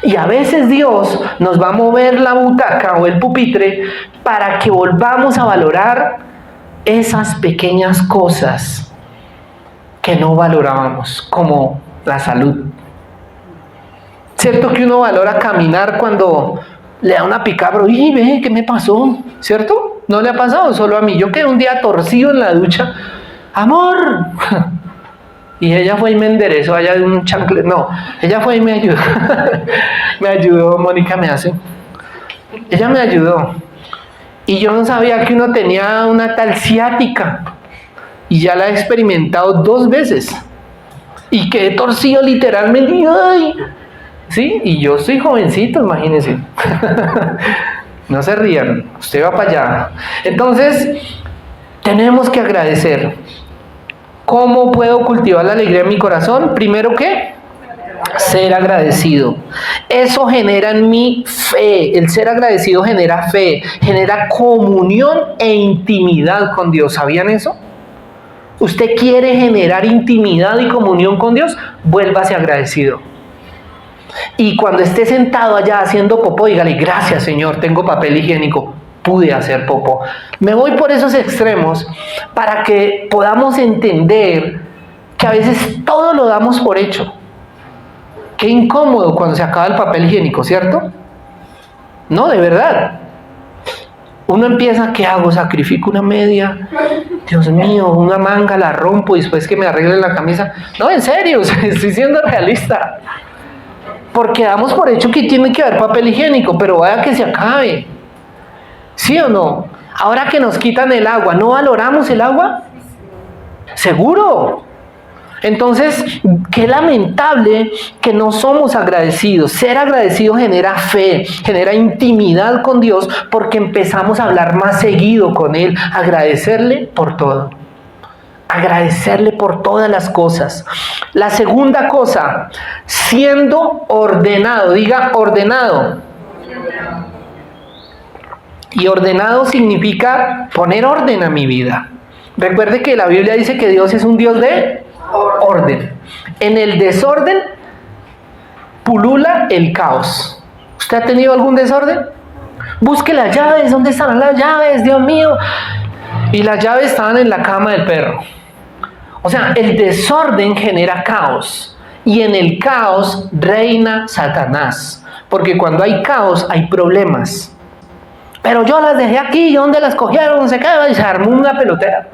Y a veces Dios nos va a mover la butaca o el pupitre para que volvamos a valorar esas pequeñas cosas que no valorábamos, como la salud. ¿Cierto que uno valora caminar cuando le da una picabra? Y ve, ¿qué me pasó? ¿Cierto? ¿No le ha pasado solo a mí? Yo quedé un día torcido en la ducha. ¡Amor! Y ella fue y me enderezó allá de un chanclet. No, ella fue y me ayudó. Me ayudó, Mónica me hace. Ella me ayudó. Y yo no sabía que uno tenía una tal ciática. Y ya la he experimentado 2 veces. Y quedé torcido literalmente. ¡Ay! ¿Sí? Y yo soy jovencito, imagínense. No se rían, usted va para allá. Entonces, tenemos que agradecer. ¿Cómo puedo cultivar la alegría en mi corazón? Primero, ¿qué? Ser agradecido. Eso genera en mí fe. El ser agradecido genera fe, genera comunión e intimidad con Dios. ¿Sabían eso? Usted quiere generar intimidad y comunión con Dios, vuélvase agradecido. Y cuando esté sentado allá haciendo popó, dígale, gracias Señor, tengo papel higiénico, pude hacer popó. Me voy por esos extremos para que podamos entender que a veces todo lo damos por hecho. Qué incómodo cuando se acaba el papel higiénico, ¿cierto? No, de verdad. Uno empieza, ¿qué hago? Sacrifico una media, Dios mío, una manga, la rompo y después que me arregle la camisa. No, en serio, estoy siendo realista. Porque damos por hecho que tiene que haber papel higiénico, pero vaya que se acabe. ¿Sí o no? Ahora que nos quitan el agua, ¿no valoramos el agua? Seguro. Entonces, qué lamentable que no somos agradecidos. Ser agradecido genera fe, genera intimidad con Dios, porque empezamos a hablar más seguido con Él, agradecerle por todo. Agradecerle por todas las cosas. La segunda cosa, siendo ordenado. Diga ordenado. Y ordenado significa poner orden a mi vida. Recuerde que la Biblia dice que Dios es un Dios de orden. En el desorden pulula el caos. ¿Usted ha tenido algún desorden? Busque las llaves. ¿Dónde están las llaves? Dios mío. Y las llaves estaban en la cama del perro. O sea, el desorden genera caos. Y en el caos reina Satanás. Porque cuando hay caos hay problemas. Pero yo las dejé aquí. ¿Y dónde las cogieron? Se quedó y se armó una pelotera.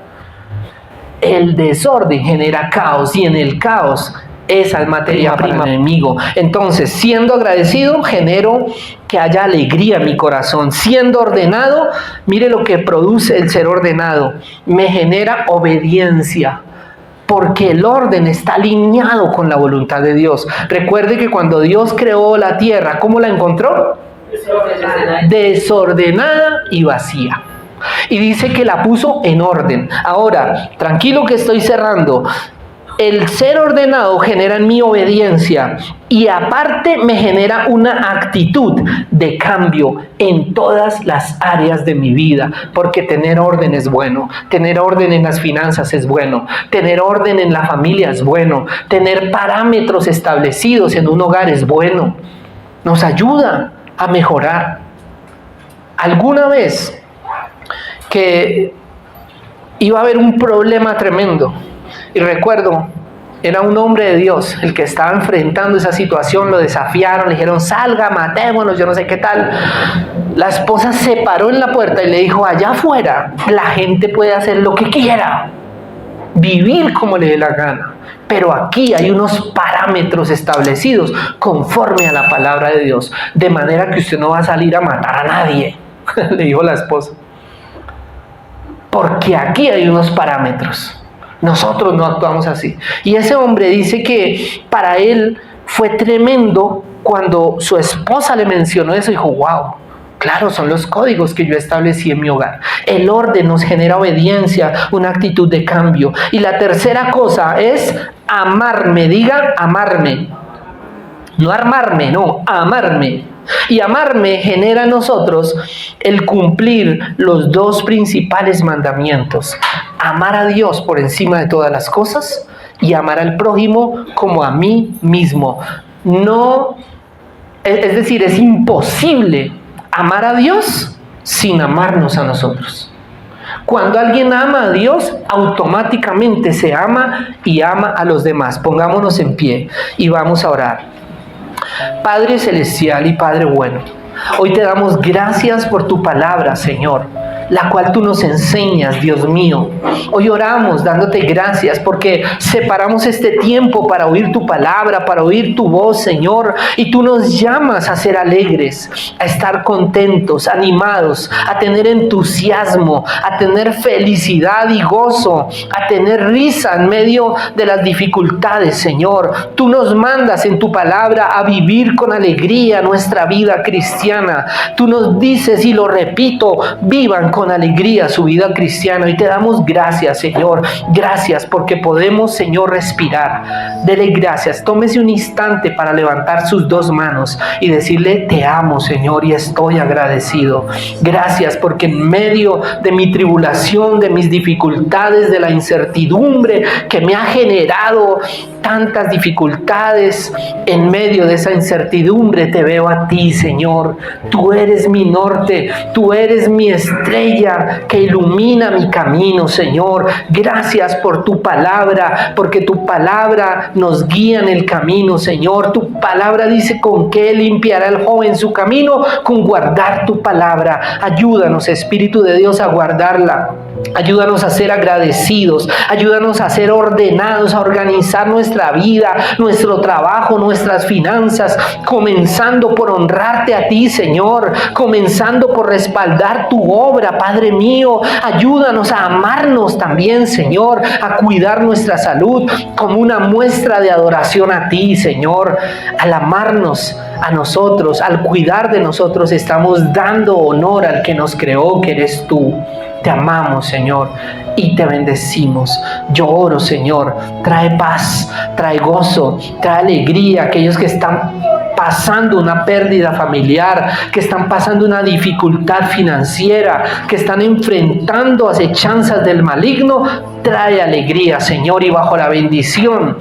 El desorden genera caos. Y en el caos esa es materia prima del enemigo. Entonces, siendo agradecido, genero que haya alegría en mi corazón. Siendo ordenado, mire lo que produce el ser ordenado. Me genera obediencia. Porque el orden está alineado con la voluntad de Dios. Recuerde que cuando Dios creó la tierra, ¿cómo la encontró? Desordenada y vacía. Y dice que la puso en orden. Ahora, tranquilo que estoy cerrando. El ser ordenado genera en mí obediencia y aparte me genera una actitud de cambio en todas las áreas de mi vida, porque tener orden es bueno, tener orden en las finanzas es bueno, tener orden en la familia es bueno, tener parámetros establecidos en un hogar es bueno, nos ayuda a mejorar. Alguna vez que iba a haber un problema tremendo, y recuerdo, era un hombre de Dios el que estaba enfrentando esa situación, lo desafiaron, le dijeron, salga, matémonos, yo no sé qué tal. La esposa se paró en la puerta y le dijo, allá afuera la gente puede hacer lo que quiera, vivir como le dé la gana, pero aquí hay unos parámetros establecidos conforme a la palabra de Dios, de manera que usted no va a salir a matar a nadie, le dijo la esposa, porque aquí hay unos parámetros. Nosotros no actuamos así. Y ese hombre dice que para él fue tremendo cuando su esposa le mencionó eso. Dijo, wow, claro, son los códigos que yo establecí en mi hogar. El orden nos genera obediencia, una actitud de cambio. Y la tercera cosa es amarme. Diga amarme. No armarme, no, amarme. Y amarme genera en nosotros el cumplir los dos principales mandamientos. Amar a Dios por encima de todas las cosas y amar al prójimo como a mí mismo. No, es decir, es imposible amar a Dios sin amarnos a nosotros. Cuando alguien ama a Dios, automáticamente se ama y ama a los demás. Pongámonos en pie y vamos a orar. Padre celestial y Padre bueno, hoy te damos gracias por tu palabra, Señor, la cual tú nos enseñas, Dios mío. Hoy oramos dándote gracias porque separamos este tiempo para oír tu palabra, para oír tu voz, Señor, y tú nos llamas a ser alegres, a estar contentos, animados, a tener entusiasmo, a tener felicidad y gozo, a tener risa en medio de las dificultades, Señor. Tú nos mandas en tu palabra a vivir con alegría nuestra vida cristiana. Tú nos dices, y lo repito, vivan con con alegría su vida cristiana. Y te damos gracias, Señor. Gracias porque podemos, Señor, respirar. Dele gracias. Tómese un instante para levantar sus dos manos y decirle: te amo, Señor, y estoy agradecido. Gracias porque en medio de mi tribulación, de mis dificultades, de la incertidumbre que me ha generado tantas dificultades, en medio de esa incertidumbre te veo a ti, Señor. Tú eres mi norte, tú eres mi estrella que ilumina mi camino, Señor. Gracias por tu palabra, porque tu palabra nos guía en el camino, Señor. Tu palabra dice: con qué limpiará el joven su camino, con guardar tu palabra. Ayúdanos, Espíritu de Dios, a guardarla. Ayúdanos a ser agradecidos, ayúdanos a ser ordenados, a organizar nuestra vida, nuestro trabajo, nuestras finanzas, comenzando por honrarte a ti, Señor, comenzando por respaldar tu obra, Padre mío. Ayúdanos a amarnos también, Señor, a cuidar nuestra salud como una muestra de adoración a ti, Señor. Al amarnos a nosotros, al cuidar de nosotros, estamos dando honor al que nos creó, que eres tú. Te amamos, Señor, y te bendecimos. Yo oro, Señor, trae paz, trae gozo, trae alegría a aquellos que están pasando una pérdida familiar, que están pasando una dificultad financiera, que están enfrentando acechanzas del maligno. Trae alegría, Señor, y bajo la bendición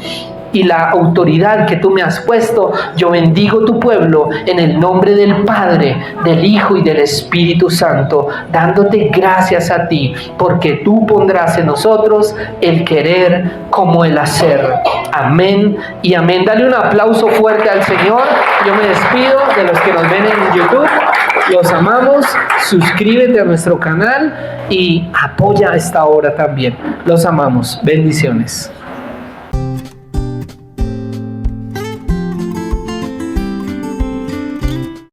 y la autoridad que tú me has puesto, yo bendigo tu pueblo en el nombre del Padre, del Hijo y del Espíritu Santo, dándote gracias a ti, porque tú pondrás en nosotros el querer como el hacer. Amén y amén. Dale un aplauso fuerte al Señor. Yo me despido de los que nos ven en YouTube. Los amamos. Suscríbete a nuestro canal y apoya esta obra también. Los amamos. Bendiciones.